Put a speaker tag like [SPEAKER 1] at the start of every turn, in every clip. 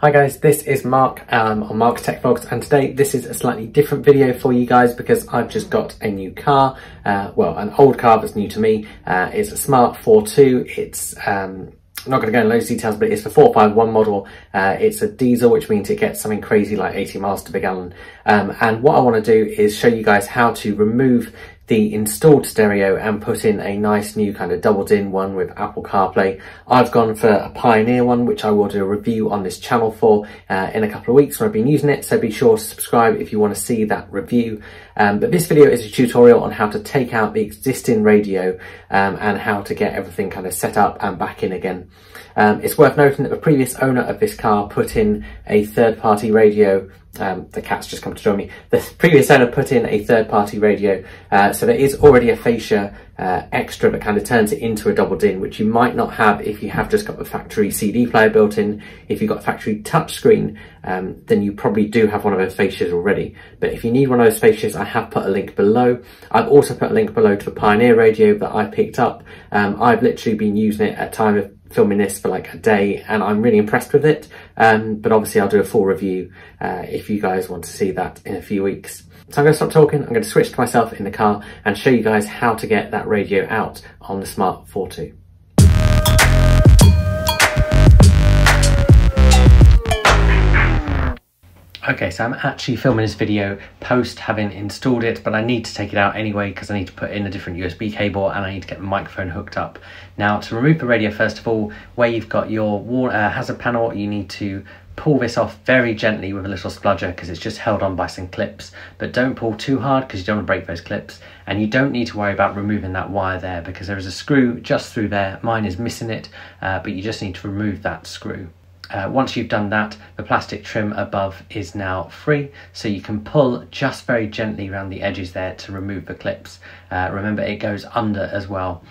[SPEAKER 1] Hi guys, this is Mark on Mark's Tech Vlogs, and today this is a slightly different video for you guys because I've just got a new car, well, an old car that's new to me. It's a Smart Fortwo. It's I'm not going to go into loads of details, but it's the 451 model. It's a diesel, which means it gets something crazy like 80 miles to the gallon. And what I want to do is show you guys how to remove the installed stereo and put in a nice new kind of doubled-in one with Apple CarPlay. I've gone for a Pioneer one, which I will do a review on this channel for in a couple of weeks when I've been using it, so be sure to subscribe if you want to see that review. But this video is a tutorial on how to take out the existing radio and how to get everything kind of set up and back in again. It's worth noting that the previous owner of this car put in a third-party radio. The cat's just come to join me. The previous owner put in a third-party radio, so there is already a fascia extra that kind of turns it into a doubled-in, which you might not have if you have just got the factory CD player built in. If you've got a factory touchscreen, then you probably do have one of those fascias already. But if you need one of those fascias, I have put a link below. I've also put a link below to the Pioneer radio that I picked up. I've literally been using it at time of filming this for like a day, and I'm really impressed with it. But obviously I'll do a full review if you guys want to see that in a few weeks. So I'm going to stop talking. I'm going to switch to myself in the car and show you guys how to get that radio out on the Smart Fortwo. Okay, so I'm actually filming this video post having installed it, but I need to take it out anyway because I need to put in a different USB cable and I need to get the microphone hooked up. Now, to remove the radio, first of all, where you've got your hazard panel, you need to pull this off very gently with a little spludger because it's just held on by some clips. But don't pull too hard because you don't want to break those clips. And you don't need to worry about removing that wire there because there is a screw just through there. Mine is missing it, but you just need to remove that screw. Once you've done that, the plastic trim above is now free, so you can pull just very gently around the edges there to remove the clips. Remember, it goes under as well.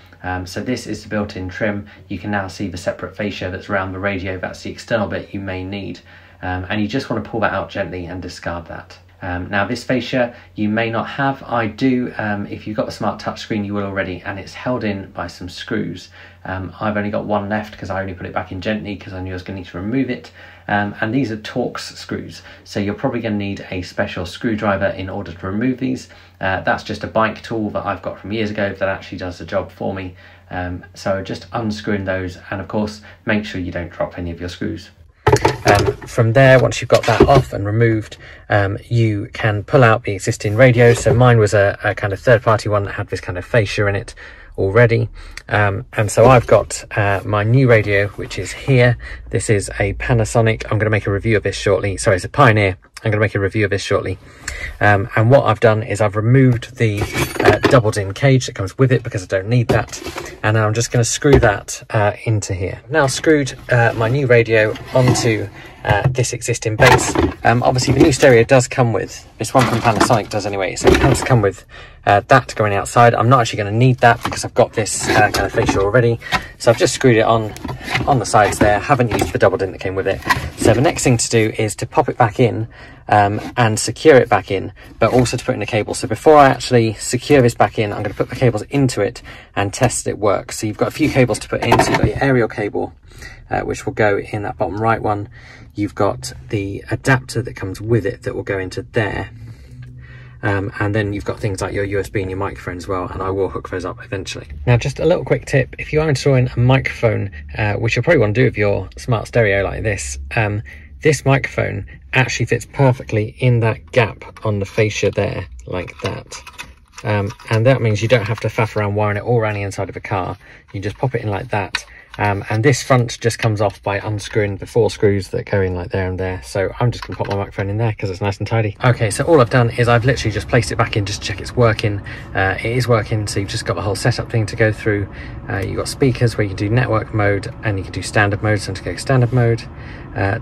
[SPEAKER 1] So this is the built-in trim. You can now see the separate fascia that's around the radio. That's the external bit you may need. And you just want to pull that out gently and discard that. Now this fascia you may not have. I do. If you've got the smart touchscreen you will already, and it's held in by some screws. I've only got one left because I only put it back in gently because I knew I was going to need to remove it. And these are Torx screws, so you're probably going to need a special screwdriver in order to remove these. That's just a bike tool that I've got from years ago that actually does the job for me. So just unscrewing those, and of course make sure you don't drop any of your screws. From there, once you've got that off and removed, you can pull out the existing radio. So mine was a kind of third-party one that had this kind of fascia in it already, and so I've got my new radio, which is here. This is a Panasonic. I'm going to make a review of this shortly. Sorry, it's a Pioneer. I'm going to make a review of this shortly. And what I've done is I've removed the doubled-in cage that comes with it because I don't need that, and then I'm just going to screw that into here. Now screwed my new radio onto this existing base. Obviously the new stereo does come with, this one from Panasonic does anyway, so it does come with that going outside. I'm not actually going to need that because I've got this kind of fascia already, so I've just screwed it on the sides there. Haven't used the doubled-in that came with it. So the next thing to do is to pop it back in and secure it back in, but also to put in a cable. So before I actually secure this back in, I'm going to put the cables into it and test that it works. So you've got a few cables to put in. So you've got your aerial cable, which will go in that bottom right one. You've got the adapter that comes with it that will go into there. And then you've got things like your USB and your microphone as well, and I will hook those up eventually. Now, just a little quick tip: if you are installing a microphone, which you'll probably want to do with your smart stereo like this, this microphone actually fits perfectly in that gap on the fascia there, like that. And that means you don't have to faff around wiring it all around the inside of a car. You just pop it in like that. And this front just comes off by unscrewing the 4 screws that go in like there and there. So I'm just going to pop my microphone in there because it's nice and tidy. Okay, so all I've done is I've literally just placed it back in just to check it's working. It is working, so you've just got the whole setup thing to go through. You've got speakers where you can do network mode and you can do standard mode. So to go standard mode,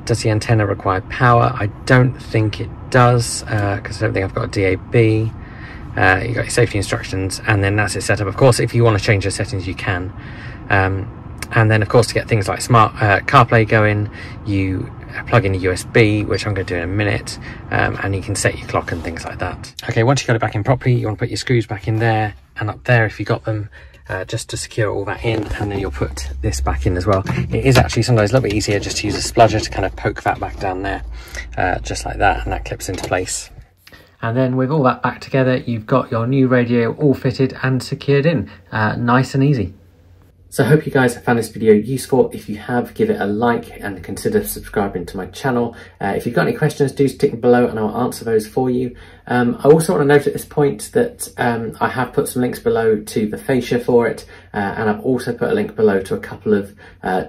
[SPEAKER 1] does the antenna require power? I don't think it does because I don't think I've got a DAB. You've got your safety instructions, and then that's it set up. Of course, if you want to change the settings, you can. And then, of course, to get things like Smart CarPlay going, you plug in a USB, which I'm going to do in a minute, and you can set your clock and things like that. Okay, once you got it back in properly, you want to put your screws back in there and up there if you got them. just to secure all that in, and then you'll put this back in as well. It is actually sometimes a little bit easier just to use a spludger to kind of poke that back down there, just like that, and that clips into place. And then with all that back together, you've got your new radio all fitted and secured in, nice and easy. So I hope you guys have found this video useful. If you have, give it a like and consider subscribing to my channel. If you've got any questions, do stick them below and I'll answer those for you. I also want to note at this point that I have put some links below to the fascia for it, and I've also put a link below to a couple of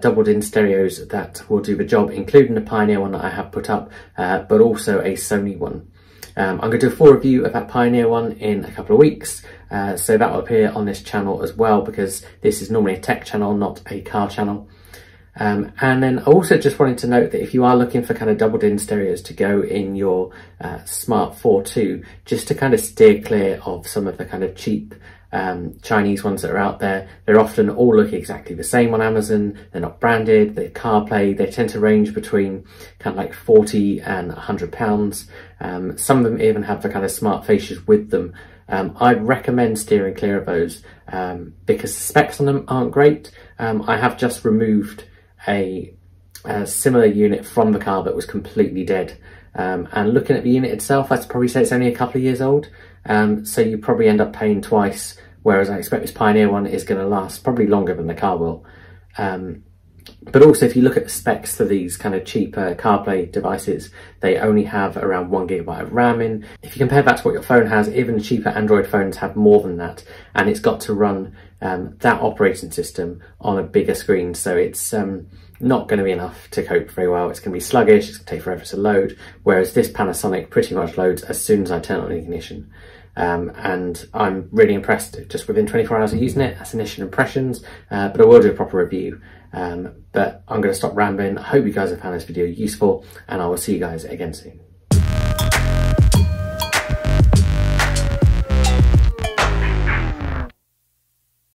[SPEAKER 1] doubled-in stereos that will do the job, including the Pioneer one that I have put up, but also a Sony one. I'm going to do a full review of that Pioneer one in a couple of weeks, so that will appear on this channel as well, because this is normally a tech channel, not a car channel. And then I also just wanted to note that if you are looking for kind of doubled-in stereos to go in your Smart Fortwo, just to kind of steer clear of some of the kind of cheap Chinese ones that are out there. They're often all look exactly the same on Amazon. They're not branded, they're CarPlay. They tend to range between kind of like 40 and £100. Some of them even have the kind of smart fascias with them. I'd recommend steering clear of those because the specs on them aren't great. I have just removed a similar unit from the car that was completely dead. And looking at the unit itself, I'd probably say it's only a couple of years old. So you probably end up paying twice, whereas I expect this Pioneer one is going to last probably longer than the car will. But also, if you look at the specs for these kind of cheaper CarPlay devices, they only have around 1 GB of RAM in. If you compare that to what your phone has, even the cheaper Android phones have more than that, and it's got to run that operating system on a bigger screen, so it's not going to be enough to cope very well. It's going to be sluggish, it's going to take forever to load, whereas this Panasonic pretty much loads as soon as I turn on the ignition. And I'm really impressed just within 24 hours of using it. That's initial impressions, but I will do a proper review. But I'm going to stop rambling. I hope you guys have found this video useful, and I will see you guys again soon.